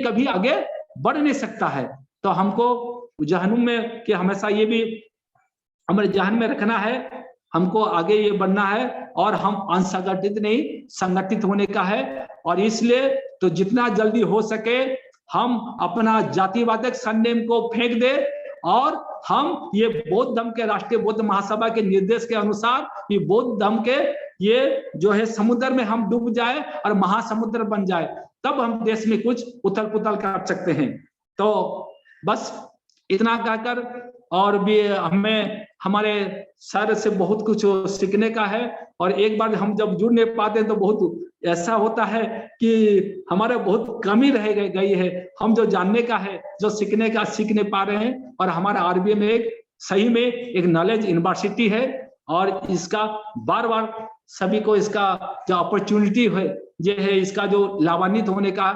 कभी आगे बढ़ नहीं सकता है। तो हमको जहनुम में कि हमेशा ये भी हमारे जहन में रखना है, हमको आगे ये बढ़ना है और हम असंगठित नहीं संगठित होने का है। और इसलिए तो जितना जल्दी हो सके हम अपना जातिवादक सरनेम को फेंक दे और हम ये बौद्ध धर्म के राष्ट्रीय बौद्ध महासभा के निर्देश के अनुसार ये बौद्ध धर्म के ये जो है समुद्र में हम डूब जाए और महासमुद्र बन जाए, तब हम देश में कुछ उथल पुथल कर सकते हैं। तो बस इतना कहकर, और भी हमें हमारे सर से बहुत कुछ सीखने का है। और एक बार हम जब जुड़ नहीं पाते तो बहुत ऐसा होता है कि हमारे बहुत कमी रह गई है। हम जो जानने का है, जो सीखने का सीख नहीं पा रहे हैं। और हमारा आरबीएम में एक सही में एक नॉलेज यूनिवर्सिटी है और इसका बार बार सभी को इसका जो अपॉर्चुनिटी है ये है, इसका जो लाभान्वित होने का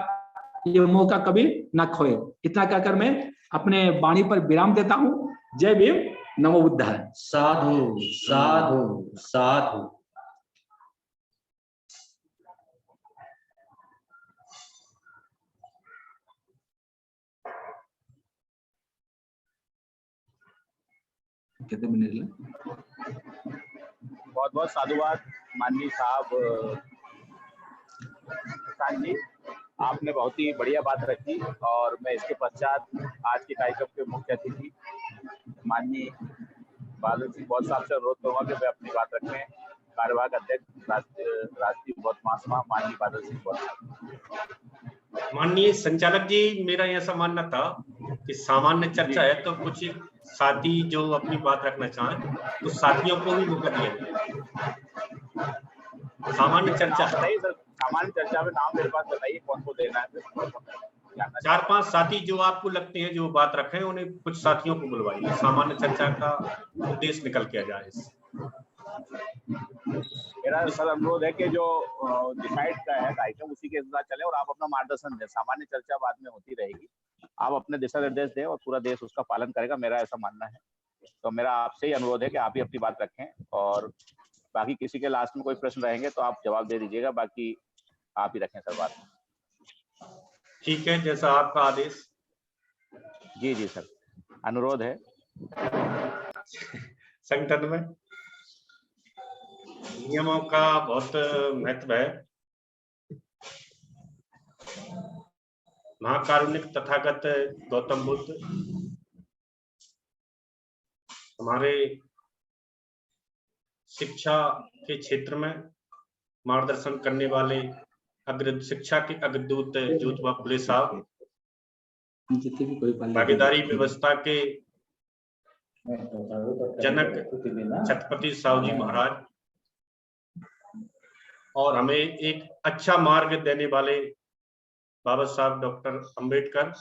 ये मौका कभी ना खोए। इतना कहकर मैं अपने वाणी पर विराम देता हूं। जय भीम, नमो बुद्धाय। साधु साधु साधु। बहुत बहुत साधुवाद माननीय साहब किसान जी, आपने बहुत ही बढ़िया बात रखी। और मैं इसके पश्चात आज के कार्यक्रम के मुख्य अतिथि माननीय बादल सिंह बौद्ध साहब से अनुरोध करूंगा कि वे अपनी बात रखें। कार्यवाहक अध्यक्ष राष्ट्रीय बौद्ध महासभा माननीय बादल सिंह बौद्ध। माननीय संचालक जी, मेरा ऐसा मानना था कि सामान्य चर्चा है तो कुछ साथी जो अपनी बात रखना चाहें तो साथियों को भी मौका दिया जाए। सामान्य चर्चा नहीं सर, सामान्य चर्चा में नाम मेरे पास बताइए कौन को देना है। 4-5 साथी जो आपको लगते हैं जो बात रखें, उन्हें कुछ साथियों को बुलवाइए। सामान्य चर्चा का उद्देश्य निकल के आ जाए। मेरा सर अनुरोध है कि जो डिसाइड का है कार्यक्रम उसी के साथ चले और आप अपना मार्गदर्शन दें। सामान्य चर्चा बाद में होती रहेगी, आप अपने दिशा निर्देश दें और पूरा देश उसका पालन करेगा, मेरा ऐसा मानना है। तो मेरा आपसे ही अनुरोध है कि आप ही अपनी बात रखें और बाकी किसी के लास्ट में कोई प्रश्न रहेंगे तो आप जवाब दे दीजिएगा, बाकी आप ही रखें सर बात। ठीक है, जैसा आपका आदेश। जी जी सर, अनुरोध है। संगठन में नियमों का बहुत महत्व है। महाकारुणिक तथागत गौतम बुद्ध हमारे शिक्षा के क्षेत्र में मार्गदर्शन करने वाले शिक्षा के अग्रदूत ज्योतिबा फुले साहब, भागीदारी व्यवस्था के जनक छत्रपति साहू जी महाराज, और हमें एक अच्छा मार्ग देने वाले बाबा साहब डॉक्टर अंबेडकर,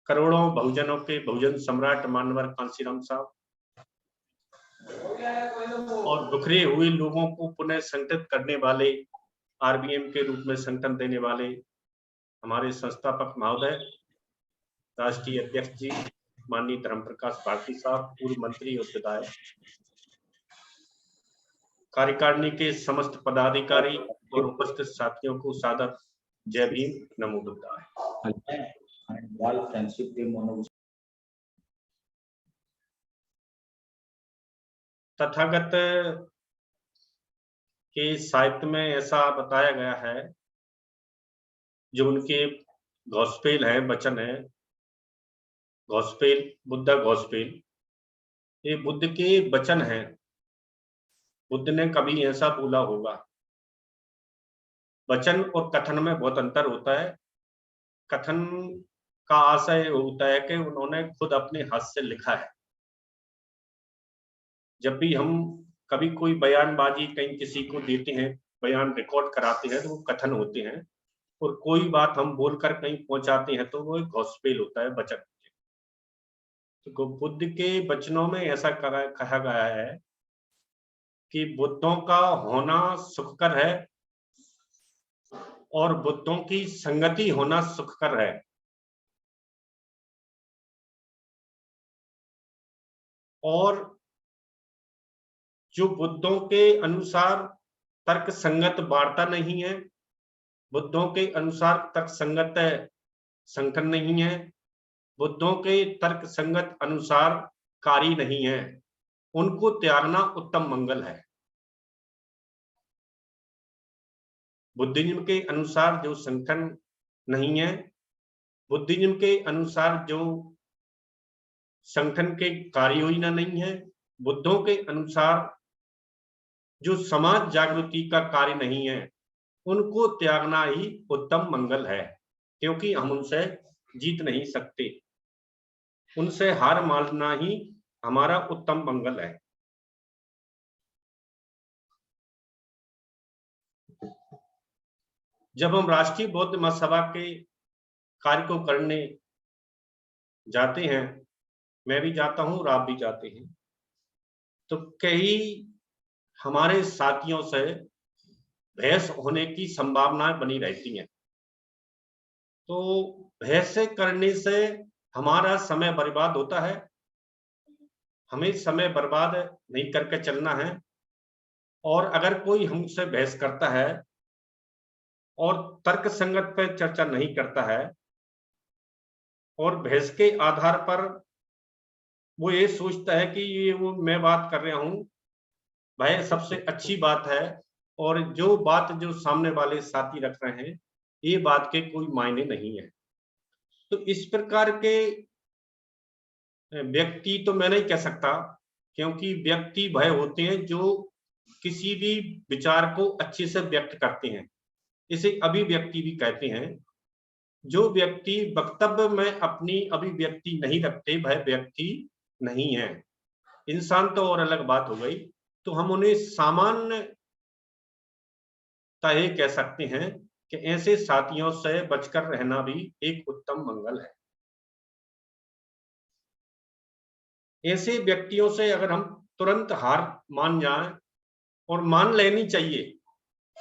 करोड़ों बहुजनों के बहुजन सम्राट मानवर कांशीराम साहब, और बिखरे हुए लोगों को पुनः संगठित करने वाले आरबीएम के रूप में संगठन देने वाले हमारे संस्थापक महोदय राष्ट्रीय अध्यक्ष जी माननीय धर्म प्रकाश भारती साहब, पूर्व मंत्री और विधायक, कार्यकारिणी के समस्त पदाधिकारी और उपस्थित साथियों को सादर जय भीम, नमो बुद्धाय। तथागत के साहित्य में ऐसा बताया गया है, जो उनके गॉस्पेल है, वचन है, गॉस्पेल, बुद्धा गॉस्पेल, ये बुद्ध के वचन हैं। बुद्ध ने कभी ऐसा बोला होगा। वचन और कथन में बहुत अंतर होता है। कथन का आशय होता है कि उन्होंने खुद अपने हाथ से लिखा है। जब भी हम कभी कोई बयानबाजी कहीं किसी को देते हैं, बयान रिकॉर्ड कराते हैं, तो वो कथन होते हैं, और कोई बात हम बोलकर कहीं पहुंचाते हैं तो वो गॉस्पेल होता है, वचन। तो बुद्ध के वचनों में ऐसा कहा गया है कि बुद्धों का होना सुखकर है और बुद्धों की संगति होना सुखकर है। और जो बुद्धों के अनुसार तर्क संगत वार्ता नहीं है, बुद्धों के अनुसार तर्क संगत संगठन नहीं है, बुद्धों के तर्क संगत अनुसार कार्य नहीं है, उनको त्यागना उत्तम मंगल है। बुद्धिज्म के अनुसार जो संगठन नहीं है, बुद्धिज्म के अनुसार जो संगठन के कार्य योजना नहीं है, बुद्धों के अनुसार जो समाज जागृति का कार्य नहीं है, उनको त्यागना ही उत्तम मंगल है, क्योंकि हम उनसे जीत नहीं सकते। उनसे हार मानना ही हमारा उत्तम मंगल है। जब हम राष्ट्रीय बौद्ध महासभा के कार्य को करने जाते हैं, मैं भी जाता हूं और आप भी जाते हैं, तो कई हमारे साथियों से बहस होने की संभावनाएं बनी रहती हैं। तो बहस करने से हमारा समय बर्बाद होता है। हमें समय बर्बाद नहीं करके चलना है। और अगर कोई हमसे बहस करता है और तर्क संगत पर चर्चा नहीं करता है और बहस के आधार पर वो ये सोचता है कि ये वो मैं बात कर रहा हूं भाई सबसे अच्छी बात है, और जो बात जो सामने वाले साथी रख रहे हैं ये बात के कोई मायने नहीं है। तो इस प्रकार के व्यक्ति तो मैं नहीं कह सकता, क्योंकि व्यक्ति भय होते हैं जो किसी भी विचार को अच्छे से व्यक्त करते हैं। इसे अभिव्यक्ति भी कहते हैं। जो व्यक्ति वक्तव्य में अपनी अभिव्यक्ति नहीं रखते वह व्यक्ति नहीं है। इंसान तो और अलग बात हो गई। तो हम उन्हें सामान्य तय कह सकते हैं कि ऐसे साथियों से बचकर रहना भी एक उत्तम मंगल है। ऐसे व्यक्तियों से अगर हम तुरंत हार मान जाएं, और मान लेनी चाहिए,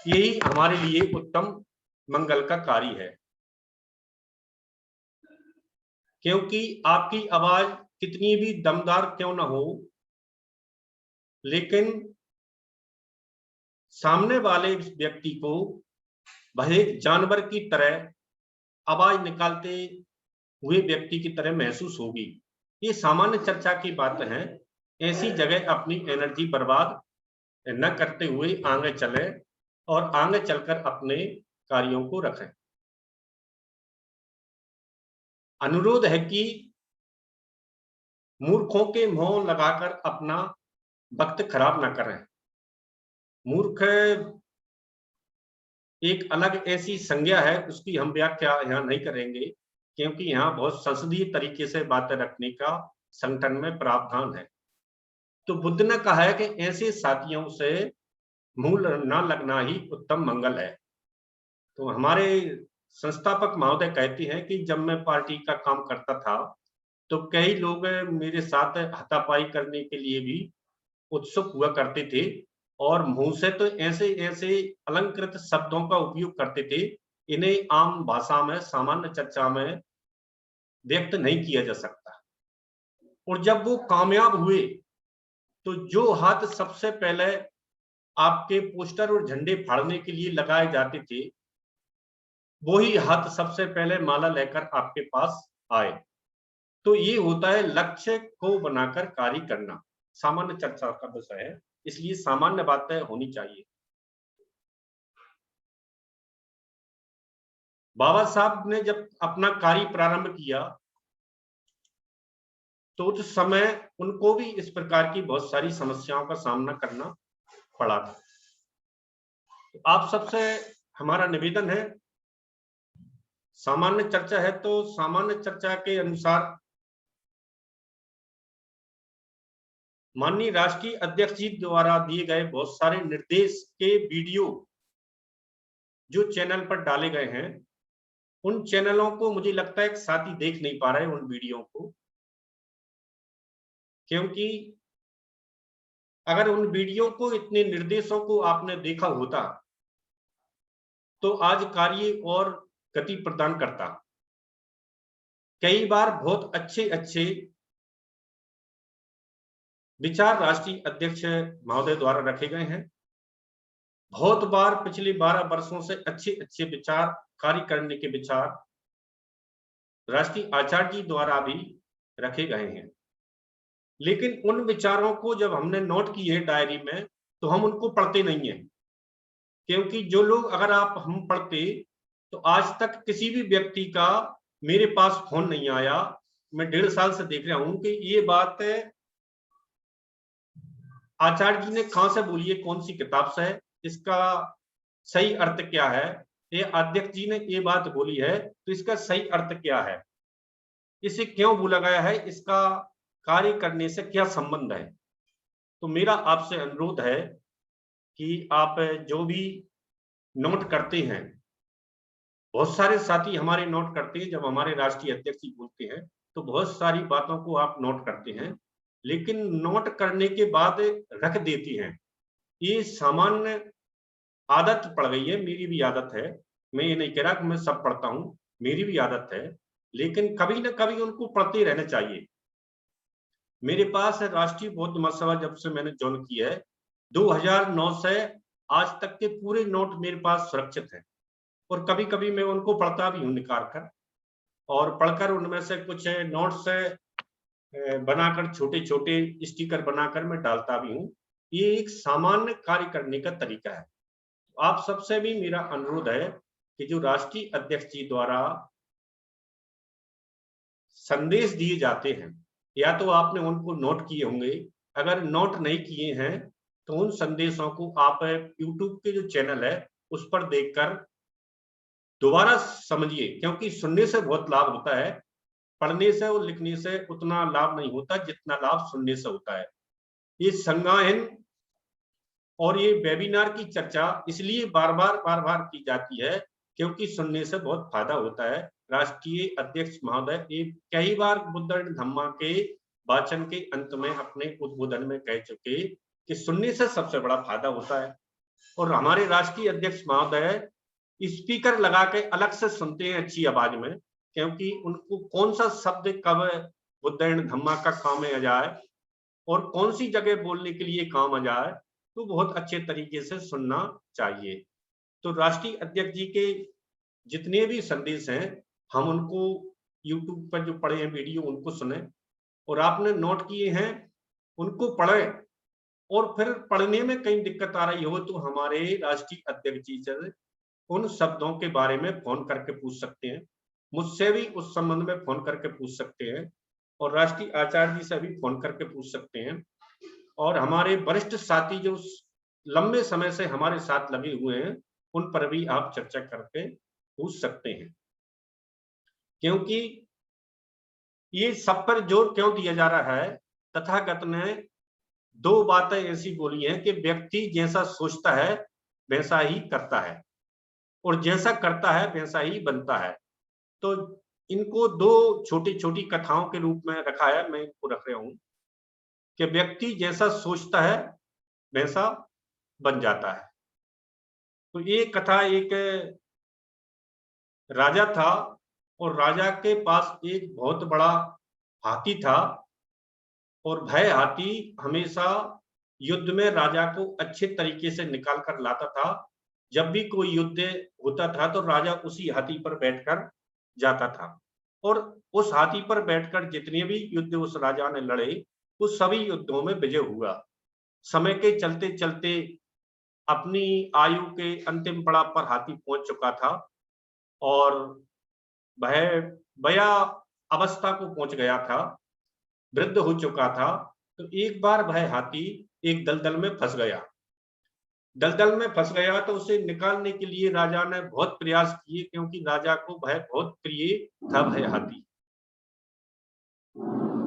यही हमारे लिए उत्तम मंगल का कार्य है। क्योंकि आपकी आवाज कितनी भी दमदार क्यों ना हो, लेकिन सामने वाले व्यक्ति को वह एक जानवर की तरह आवाज निकालते हुए व्यक्ति की तरह महसूस होगी। ये सामान्य चर्चा की बात है। ऐसी जगह अपनी एनर्जी बर्बाद न करते हुए आगे चले और आगे चलकर अपने कार्यों को रखें। अनुरोध है कि मूर्खों के मोह लगाकर अपना वक्त खराब ना करें। मूर्ख एक अलग ऐसी संज्ञा है, उसकी हम व्याख्या यहाँ नहीं करेंगे, क्योंकि यहाँ बहुत संसदीय तरीके से बातें रखने का संगठन में प्रावधान है। तो बुद्ध ने कहा है कि ऐसे साथियों से मूल ना लगना ही उत्तम मंगल है। तो हमारे संस्थापक महोदय कहते हैं कि जब मैं पार्टी का काम करता था तो कई लोग मेरे साथ हाथापाई करने के लिए भी उत्सुक हुआ करते थे, और मुंह से तो ऐसे ऐसे अलंकृत शब्दों का उपयोग करते थे, इन्हें आम भाषा में सामान्य चर्चा में व्यक्त नहीं किया जा सकता। और जब वो कामयाब हुए तो जो हाथ सबसे पहले आपके पोस्टर और झंडे फाड़ने के लिए लगाए जाते थे, वही हाथ सबसे पहले माला लेकर आपके पास आए। तो ये होता है लक्ष्य को बनाकर कार्य करना। सामान्य चर्चा का विषय है, इसलिए सामान्य बातें होनी चाहिए। बाबा साहब ने जब अपना कार्य प्रारंभ किया तो उस समय उनको भी इस प्रकार की बहुत सारी समस्याओं का सामना करना पड़ा था। आप सबसे हमारा निवेदन है, सामान्य चर्चा है तो सामान्य चर्चा के अनुसार माननीय राष्ट्रीय अध्यक्ष जी द्वारा दिए गए बहुत सारे निर्देश के वीडियो जो चैनल पर डाले गए हैं, उन चैनलों को मुझे लगता है कि साथी देख नहीं पा रहे उन वीडियो को, क्योंकि अगर उन वीडियो को, इतने निर्देशों को आपने देखा होता तो आज कार्य और गति प्रदान करता। कई बार बहुत अच्छे अच्छे विचार राष्ट्रीय अध्यक्ष महोदय द्वारा रखे गए हैं, बहुत बार पिछले 12 वर्षों से अच्छे अच्छे विचार, कार्य करने के विचार राष्ट्रीय आचार्य जी द्वारा भी रखे गए हैं, लेकिन उन विचारों को जब हमने नोट किए डायरी में तो हम उनको पढ़ते नहीं हैं, क्योंकि जो लोग अगर हम पढ़ते तो आज तक किसी भी व्यक्ति का मेरे पास फोन नहीं आया। मैं 1.5 साल से देख रहा हूं कि ये बात आचार्य जी ने कहां से बोली है, कौन सी किताब से है, इसका सही अर्थ क्या है, ये अध्यक्ष जी ने ये बात बोली है तो इसका सही अर्थ क्या है, इसे क्यों बोला गया है, इसका कार्य करने से क्या संबंध है। तो मेरा आपसे अनुरोध है कि आप जो भी नोट करते हैं, बहुत सारे साथी हमारे नोट करते हैं, जब हमारे राष्ट्रीय अध्यक्ष जी बोलते हैं तो बहुत सारी बातों को आप नोट करते हैं, लेकिन नोट करने के बाद रख देती हैं। ये सामान्य आदत पड़ गई है, मेरी भी आदत है। मैं ये नहीं कह रहा कि मैं सब पढ़ता हूं, मेरी भी आदत है, लेकिन कभी ना कभी उनको पढ़ते रहना चाहिए। मेरे पास राष्ट्रीय बौद्ध महासभा जब से मैंने ज्वाइन किया है 2009 से आज तक के पूरे नोट मेरे पास सुरक्षित हैं, और कभी कभी मैं उनको पढ़ता भी हूँ निकाल कर, और पढ़कर उनमें से कुछ नोट्स बनाकर छोटे छोटे स्टिकर बनाकर मैं डालता भी हूँ। ये एक सामान्य कार्य करने का तरीका है। आप सबसे भी मेरा अनुरोध है कि जो राष्ट्रीय अध्यक्ष जी द्वारा संदेश दिए जाते हैं, या तो आपने उनको नोट किए होंगे, अगर नोट नहीं किए हैं तो उन संदेशों को आप यूट्यूब के जो चैनल है उस पर देखकर दोबारा समझिए, क्योंकि सुनने से बहुत लाभ होता है, पढ़ने से और लिखने से उतना लाभ नहीं होता जितना लाभ सुनने से होता है। ये संज्ञाहन और ये वेबिनार की चर्चा इसलिए बार बार की जाती है क्योंकि सुनने से बहुत फायदा होता है। राष्ट्रीय अध्यक्ष महोदय ये कई बार बुद्ध धम्मा के वाचन के अंत में अपने उद्बोधन में कह चुके कि सुनने से सबसे बड़ा फायदा होता है। और हमारे राष्ट्रीय अध्यक्ष महोदय स्पीकर लगा के अलग से सुनते हैं अच्छी आवाज में, क्योंकि उनको कौन सा शब्द कब बुद्ध धम्मा का काम आ जाए और कौन सी जगह बोलने के लिए काम आ जाए, तो बहुत अच्छे तरीके से सुनना चाहिए। तो राष्ट्रीय अध्यक्ष जी के जितने भी संदेश हैं हम उनको YouTube पर जो पढ़े हैं वीडियो उनको सुने, और आपने नोट किए हैं उनको पढ़ें, और फिर पढ़ने में कहीं दिक्कत आ रही हो तो हमारे राष्ट्रीय अध्यक्ष जी से उन शब्दों के बारे में फोन करके पूछ सकते हैं, मुझसे भी उस संबंध में फोन करके पूछ सकते हैं, और राष्ट्रीय आचार्य जी से भी फोन करके पूछ सकते हैं, और हमारे वरिष्ठ साथी जो लंबे समय से हमारे साथ लगे हुए हैं उन पर भी आप चर्चा करके पूछ सकते हैं। क्योंकि ये सब पर जोर क्यों दिया जा रहा है, तथागत ने 2 बातें ऐसी बोली हैं कि व्यक्ति जैसा सोचता है वैसा ही करता है, और जैसा करता है वैसा ही बनता है। तो इनको 2 छोटी छोटी कथाओं के रूप में रखा है, मैं इनको रख रहा हूं कि व्यक्ति जैसा सोचता है वैसा बन जाता है। तो ये कथा एक राजा था, और राजा के पास एक बहुत बड़ा हाथी था, और वह हाथी हमेशा युद्ध में राजा को अच्छे तरीके से निकाल कर लाता था। जब भी कोई युद्ध होता था तो राजा उसी हाथी पर बैठकर जाता था, और उस हाथी पर बैठकर जितने भी युद्ध उस राजा ने लड़े उस सभी युद्धों में विजय हुआ। समय के चलते चलते अपनी आयु के अंतिम पड़ाव पर हाथी पहुंच चुका था, और वह बया अवस्था को पहुंच गया था, वृद्ध हो चुका था। तो एक बार वह हाथी एक दलदल में फंस गया। दलदल में फंस गया तो उसे निकालने के लिए राजा ने बहुत प्रयास किए, क्योंकि राजा को वह बहुत प्रिय था वह हाथी,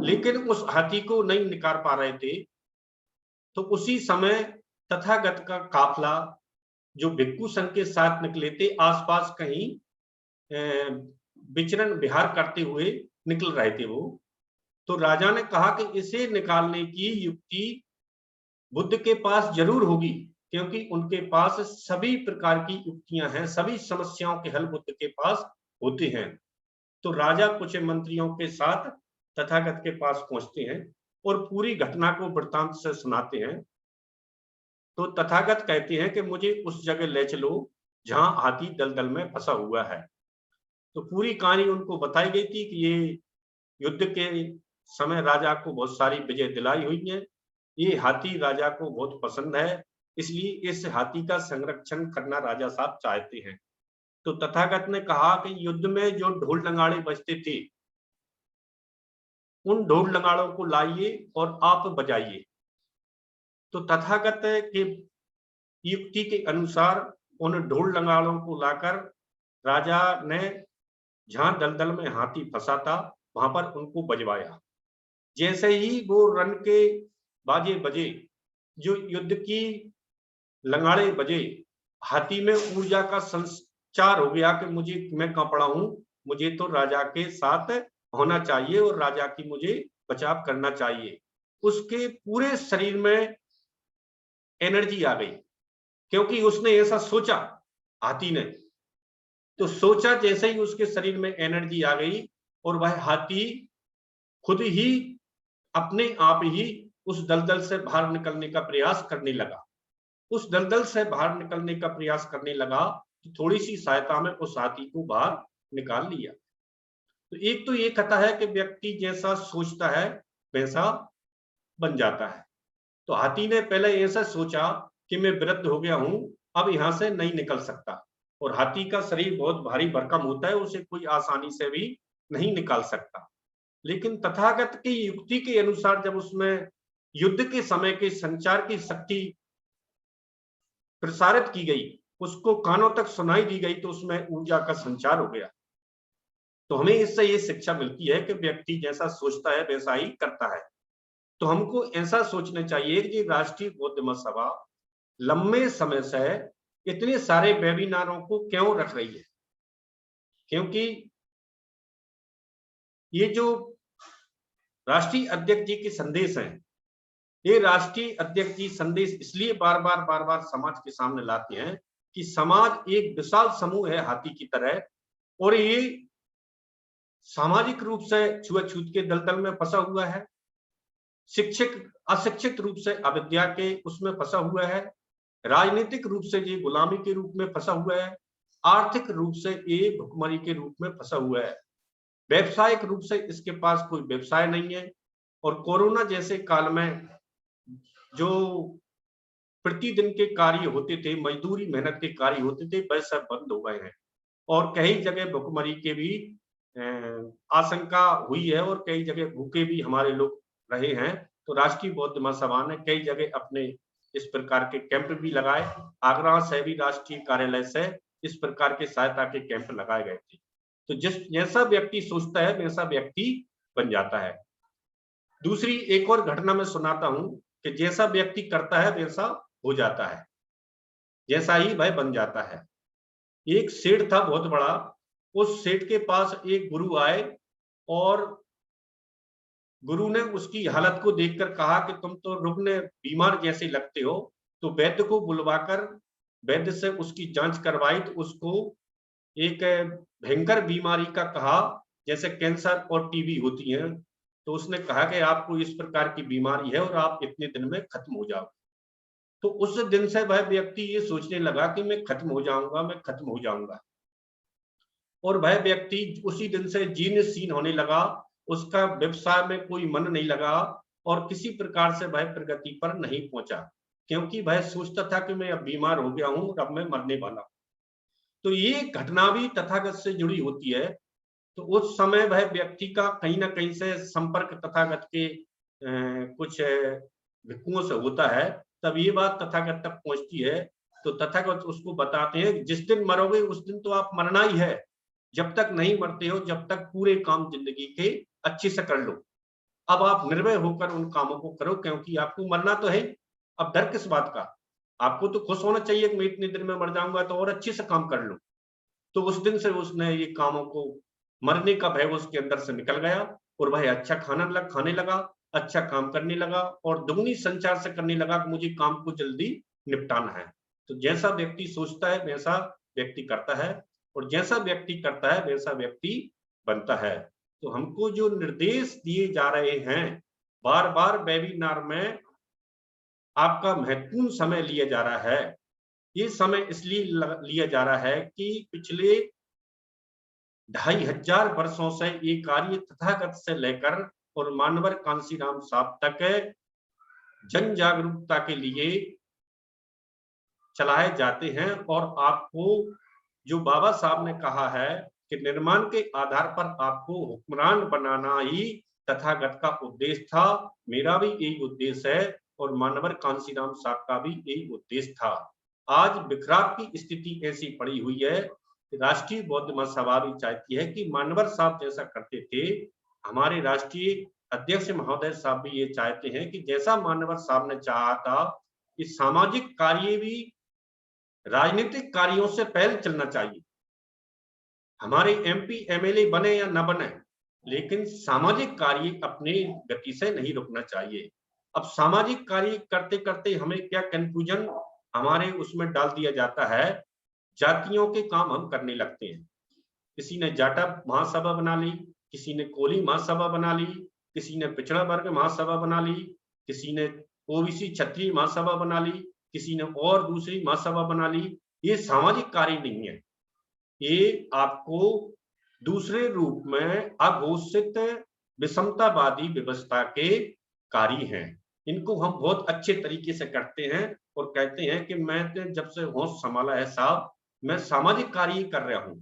लेकिन उस हाथी को नहीं निकाल पा रहे थे। तो उसी समय तथागत का काफला जो भिक्षु संघ के साथ निकले थे, आसपास कहीं विचरण विहार करते हुए निकल रहे थे वो। तो राजा ने कहा कि इसे निकालने की युक्ति बुद्ध के पास जरूर होगी, क्योंकि उनके पास सभी प्रकार की युक्तियां हैं, सभी समस्याओं के हल बुद्ध के पास होते हैं। तो राजा कुछ मंत्रियों के साथ तथागत के पास पहुंचते हैं और पूरी घटना को वृत्तांत से सुनाते हैं। तो तथागत कहते हैं कि मुझे उस जगह ले चलो जहां हाथी दलदल में फंसा हुआ है। तो पूरी कहानी उनको बताई गई थी कि ये युद्ध के समय राजा को बहुत सारी विजय दिलाई हुई है, ये हाथी राजा को बहुत पसंद है, इसलिए इस हाथी का संरक्षण करना राजा साहब चाहते हैं। तो तथागत ने कहा कि युद्ध में जो ढोल नगाड़े बजते थे, उन ढोल नगाड़ों को लाइए और आप बजाइए। तो तथागत के युक्ति के अनुसार उन ढोल नगाड़ों को लाकर राजा ने जहां दलदल में हाथी फंसा था वहां पर उनको बजवाया। जैसे ही वो रन के बाजे बजे, जो युद्ध की लंगाड़े बजे, हाथी में ऊर्जा का संचार हो गया कि मैं कहां पड़ा हूं, मुझे तो राजा के साथ होना चाहिए और राजा की मुझे बचाव करना चाहिए। उसके पूरे शरीर में एनर्जी आ गई, क्योंकि उसने ऐसा सोचा, हाथी ने तो सोचा, जैसे ही उसके शरीर में एनर्जी आ गई और वह हाथी खुद ही अपने आप ही उस दलदल से बाहर निकलने का प्रयास करने लगा। उस दलदल से बाहर निकलने का प्रयास करने लगा तो थोड़ी सी सहायता में उस हाथी को बाहर निकाल लिया। तो एक तो ये कथा है कि व्यक्ति जैसा सोचता है वैसा बन जाता है। तो हाथी ने पहले ऐसा सोचा कि मैं वृद्ध हो गया हूं, अब यहां से नहीं निकल सकता, और हाथी का शरीर बहुत भारी भरकम होता है, उसे कोई आसानी से भी नहीं निकाल सकता। लेकिन तथागत की युक्ति के अनुसार जब उसमें युद्ध के समय के संचार की शक्ति प्रसारित की गई, उसको कानों तक सुनाई दी गई, तो उसमें ऊर्जा का संचार हो गया। तो हमें इससे ये शिक्षा मिलती है कि व्यक्ति जैसा सोचता है वैसा ही करता है। तो हमको ऐसा सोचना चाहिए कि राष्ट्रीय बौद्ध महासभा लंबे समय से इतने सारे वेबिनारों को क्यों रख रही है, क्योंकि ये जो राष्ट्रीय अध्यक्ष जी के संदेश हैं, ये राष्ट्रीय अध्यक्ष जी संदेश इसलिए बार बार समाज के सामने लाते हैं कि समाज एक विशाल समूह है हाथी की तरह, और ये सामाजिक रूप से छुआछूत के दलदल में फंसा हुआ है, शिक्षित अशिक्षित रूप से अविद्या के उसमें फंसा हुआ है, राजनीतिक रूप से ये गुलामी के रूप में फंसा हुआ है, आर्थिक रूप से ये भुखमरी के रूप में फंसा हुआ है, व्यवसायिक रूप से इसके पास कोई व्यवसाय नहीं है, और कोरोना जैसे काल में जो प्रतिदिन के कार्य होते थे, मजदूरी मेहनत के कार्य होते थे, वह सब बंद हो गए हैं, और कई जगह भुखमरी के भी आशंका हुई है, और कई जगह भूखे भी हमारे लोग रहे हैं। तो राष्ट्रीय बौद्ध महासभा ने कई जगह अपने इस प्रकार के कैंप भी लगाए। आगरा से भी राष्ट्रीय कार्यालय से इस प्रकार के सहायता के कैंप लगाए गए थे। तो जैसा व्यक्ति सोचता है वैसा व्यक्ति बन जाता है। दूसरी एक और घटना मैं सुनाता हूं कि जैसा व्यक्ति करता है वैसा हो जाता है, जैसा ही वह बन जाता है। एक सेठ था बहुत बड़ा, उस सेठ के पास एक गुरु आए, और गुरु ने उसकी हालत को देखकर कहा कि तुम तो रुग्ण बीमार जैसे लगते हो। तो वैद्य को बुलवाकर वैद्य से उसकी जांच करवाई, तो उसको एक भयंकर बीमारी का कहा, जैसे कैंसर और टीबी होती है। तो उसने कहा कि आपको इस प्रकार की बीमारी है और आप इतने दिन में खत्म हो जाओ। तो उस दिन से वह व्यक्ति ये सोचने लगा कि मैं खत्म हो जाऊंगा, मैं खत्म हो जाऊंगा, और वह व्यक्ति उसी दिन से जीर्ण शीर्ण होने लगा। उसका व्यवसाय में कोई मन नहीं लगा, और किसी प्रकार से वह प्रगति पर नहीं पहुंचा, क्योंकि वह सोचता था कि मैं अब बीमार हो गया हूं और अब मैं मरने वाला हूं। तो ये घटना भी तथागत से जुड़ी होती है। तो उस समय वह व्यक्ति का कहीं ना कहीं से संपर्क तथागत के कुछ भिक्षुओं से होता है, तब ये बात तथागत तक पहुंचती है। तो तथागत उसको बताते हैं जिस दिन मरोगे उस दिन तो आप मरना ही है, जब तक नहीं मरते हो जब तक पूरे काम जिंदगी के अच्छे से कर लो। अब आप निर्भय होकर उन कामों को करो, क्योंकि आपको मरना तो है। अब डर किस बात का, आपको तो खुश होना चाहिए कि मैं इतने दिन में मर जाऊंगा, तो और अच्छे से काम कर लो। तो उस दिन से उसने ये कामों को, मरने का भय उसके अंदर से निकल गया, और वह अच्छा खाने लगा, अच्छा काम करने लगा, और दुगनी संचार से करने लगा कि मुझे काम को जल्दी निपटाना है। तो जैसा व्यक्ति सोचता है वैसा व्यक्ति करता है, और जैसा व्यक्ति करता है वैसा व्यक्ति बनता है। तो हमको जो निर्देश दिए जा रहे हैं बार बार वेबिनार में, आपका महत्वपूर्ण समय लिया जा रहा है। ये समय इसलिए लिया जा रहा है कि पिछले 2500 वर्षों से ये कार्य तथागत से लेकर और मानवर कांशीराम साहब तक जन जागरूकता के लिए चलाए जाते हैं। और आपको जो बाबा साहब ने कहा है कि निर्माण के आधार पर आपको हुक्मरान बनाना ही तथागत का उद्देश्य था, मेरा भी यही उद्देश्य है और मानवर कांशीराम साहब का भी यही उद्देश्य था। आज बिखराव की स्थिति ऐसी पड़ी हुई है कि राष्ट्रीय बौद्ध महासभा भी चाहती है कि मानवर साहब जैसा करते थे, हमारे राष्ट्रीय अध्यक्ष महोदय साहब भी ये चाहते हैं कि जैसा मानवर साहब ने चाहा था कि सामाजिक कार्य भी राजनीतिक कार्यों से पहले चलना चाहिए। हमारे एमपी एमएलए बने या न बने, लेकिन सामाजिक कार्य अपनी गति से नहीं रुकना चाहिए। अब सामाजिक कार्य करते करते हमें क्या कंफ्यूजन हमारे उसमें डाल दिया जाता है, जातियों के काम हम करने लगते हैं। किसी ने जाटा महासभा बना ली, किसी ने कोली महासभा बना ली, किसी ने पिछड़ा वर्ग महासभा बना ली, किसी ने ओबीसी क्षत्रिय महासभा बना ली, किसी ने और दूसरी महासभा बना ली। ये सामाजिक कार्य नहीं है, ये आपको दूसरे रूप में अघोषित विषमतावादी व्यवस्था के कार्य हैं। इनको हम बहुत अच्छे तरीके से करते हैं और कहते हैं कि मैं जब से होश संभाला है साहब, मैं सामाजिक कार्य कर रहा हूं।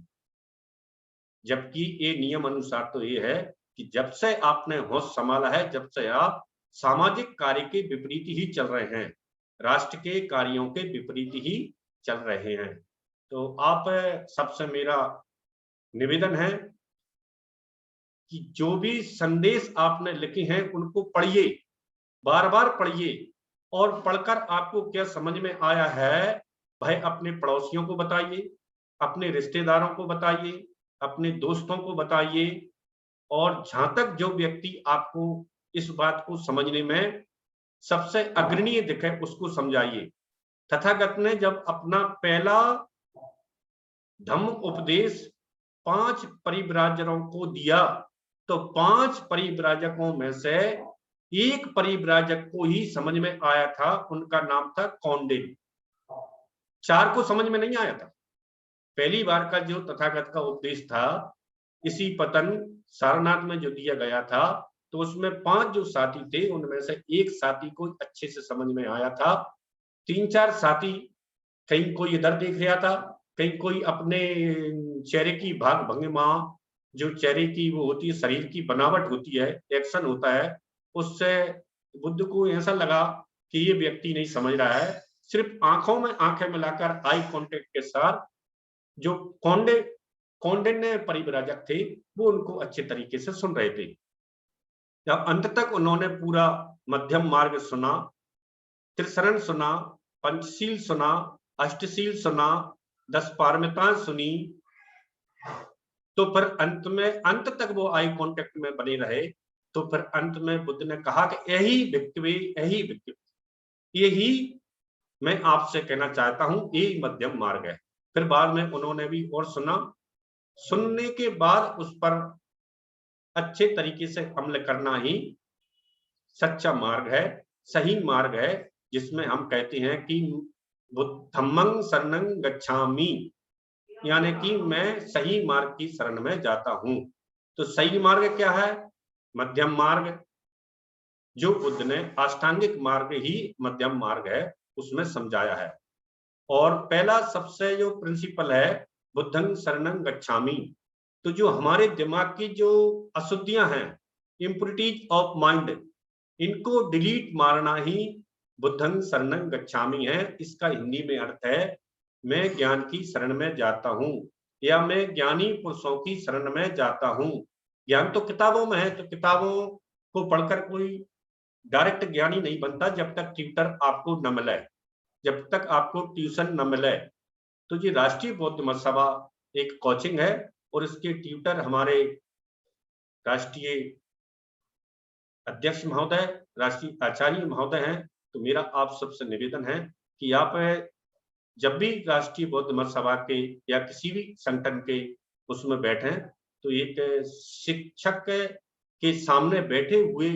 जबकि ये नियम अनुसार तो ये है कि जब से आपने होश संभाला है, जब से आप सामाजिक कार्य के विपरीत ही चल रहे हैं, राष्ट्र के कार्यों के विपरीत ही चल रहे हैं। तो आप सबसे मेरा निवेदन है कि जो भी संदेश आपने लिखे हैं उनको पढ़िए, बार बार पढ़िए, और पढ़कर आपको क्या समझ में आया है भाई अपने पड़ोसियों को बताइए, अपने रिश्तेदारों को बताइए, अपने दोस्तों को बताइए, और जहां तक जो व्यक्ति आपको इस बात को समझने में सबसे अग्रणीय दिखे उसको समझाइए। तथागत ने जब अपना पहला धम्म उपदेश 5 परिव्राजकों को दिया तो 5 परिव्राजकों में से एक परिव्राजक को ही समझ में आया था, उनका नाम था कौंडिन्य। 4 को समझ में नहीं आया था। पहली बार का जो तथागत का उपदेश था इसी पतन सारनाथ में जो दिया गया था, तो उसमें 5 जो साथी थे उनमें से एक साथी को अच्छे से समझ में आया था। 3-4 साथी कहीं कोई इधर देख रहा था, कहीं कोई अपने चेहरे की भाग भंगिमा, जो चेहरे की वो होती है, शरीर की बनावट होती है, एक्शन होता है, उससे बुद्ध को ऐसा लगा कि ये व्यक्ति नहीं समझ रहा है। सिर्फ आंखों में आंखें मिलाकर आई कांटेक्ट के साथ जो कौंडिन्य परिव्राजक थे वो उनको अच्छे तरीके से सुन रहे थे। जब अंत तक उन्होंने पूरा मध्यम मार्ग सुना, त्रिशरण सुना, पंचशील सुना, अष्टशील सुना, 10 पारमिताएं सुनी, तो फिर अंत तक वो आई कांटेक्ट में बने रहे। तो फिर अंत में बुद्ध ने कहा कि यही मैं आपसे कहना चाहता हूं, यही मध्यम मार्ग है। फिर बाद में उन्होंने भी और सुना, सुनने के बाद उस पर अच्छे तरीके से अमल करना ही सच्चा मार्ग है, सही मार्ग है, जिसमें हम कहते हैं कि बुद्धम्मं शरणं गच्छामि, यानी कि मैं सही मार्ग की शरण में जाता हूं। तो सही मार्ग क्या है? मध्यम मार्ग, जो बुद्ध ने अष्टांगिक मार्ग ही मध्यम मार्ग है उसमें समझाया है। और पहला सबसे जो प्रिंसिपल है बुद्धं शरणं गच्छामि, तो जो हमारे दिमाग की जो अशुद्धियां हैं, इम्प्योरिटीज ऑफ माइंड, इनको डिलीट मारना ही बुद्धं शरणं गच्छामि है। इसका हिंदी में अर्थ है मैं ज्ञान की शरण में जाता हूं, या मैं ज्ञानी पुरुषों की शरण में जाता हूं। ज्ञान तो किताबों में है, तो किताबों को पढ़कर कोई डायरेक्ट ज्ञानी नहीं बनता जब तक ट्यूटर आपको न मिले, जब तक आपको ट्यूशन न मिले। तो ये राष्ट्रीय बौद्ध महासभा एक कोचिंग है और इसके ट्यूटर हमारे राष्ट्रीय अध्यक्ष महोदय, राष्ट्रीय आचार्य महोदय हैं। तो मेरा आप सबसे निवेदन है कि आप जब भी राष्ट्रीय बौद्ध महासभा के या किसी भी संगठन के उसमें बैठे तो एक शिक्षक के सामने बैठे हुए